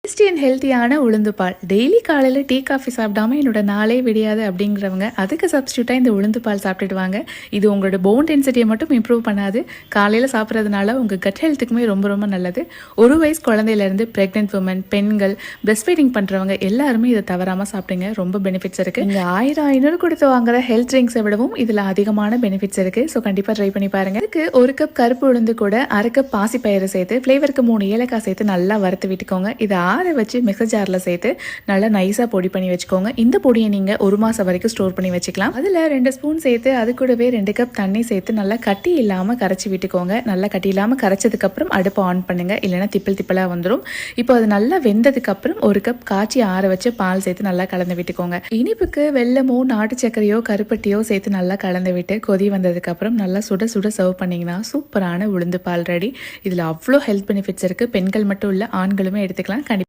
Tasty and ஹெல்த்தியான உளுந்து பால். Daily காலையில் டீ காஃபி சாப்பிடாம என்னோட நாளே விடியாது அப்படிங்கிறவங்க அதுக்கு சப்ஸ்டியூட்டாக இந்த உளுந்து பால் சாப்பிட்டுடுவாங்க. இது உங்களோட போன் டென்சிட்டியை மட்டும் இம்ப்ரூவ் பண்ணாது, காலையில் சாப்பிட்றதுனால உங்கள் கட் ஹெல்த்துக்குமே ரொம்ப ரொம்ப நல்லது. ஒரு வயசு குழந்தையிலேருந்து ப்ரெக்னென்ட் உமன், பெண்கள், பிரஸ்ட் ஃபீடிங் பண்ணுறவங்க எல்லாருமே இதை தவறாமல் சாப்பிடுங்க. ரொம்ப பெனிஃபிட்ஸ் இருக்குது. இங்கே 1000-500 கொடுத்து வாங்குற ஹெல்த் ட்ரிங்க்ஸை விடவும் இதில் அதிகமான பெனிஃபிட்ஸ் இருக்குது. ஸோ கண்டிப்பாக ட்ரை பண்ணி பாருங்கள். இதுக்கு 1 கப் கருப்பு உளுந்து கூட 1/2 கப் பாசிப்பயிறு சேர்த்து ஃப்ளேவருக்கு 3 ஏலக்காய் சேர்த்து நல்லா வறுத்து விட்டுக்கோங்க. இதை ஆற வச்சு மிக்சர் ஜாரில் சேர்த்து நல்லா நைஸாக பொடி பண்ணி வச்சுக்கோங்க. இந்த பொடியை நீங்கள் 1 மாதம் வரைக்கும் ஸ்டோர் பண்ணி வச்சுக்கலாம். அதில் 2 ஸ்பூன் சேர்த்து அது கூடவே 2 கப் தண்ணி சேர்த்து நல்லா கட்டி இல்லாமல் கரைச்சி விட்டுக்கோங்க. நல்லா கட்டி இல்லாமல் கரைச்சதுக்கப்புறம் அடுப்பை ஆன் பண்ணுங்கள், இல்லைன்னா திப்பலாக வந்துடும். இப்போ அது நல்லா வெந்ததுக்கப்புறம் 1 கப் காய்ச்சி ஆற வச்சு பால் சேர்த்து நல்லா கலந்து விட்டுக்கோங்க. இனிப்புக்கு வெல்லமோ நாட்டு சர்க்கரையோ கருப்பட்டியோ சேர்த்து நல்லா கலந்து விட்டு கொதி வந்ததுக்கப்புறம் நல்லா சுட சுட சர்வ் பண்ணிங்கன்னா சூப்பரான உளுந்து பால் ரெடி. இதில் அவ்வளோ ஹெல்த் பெனிஃபிட்ஸ் இருக்குது. பெண்கள் மட்டும் இல்லை, ஆண்களுமே எடுத்துக்கலாம். கண்டிப்பாக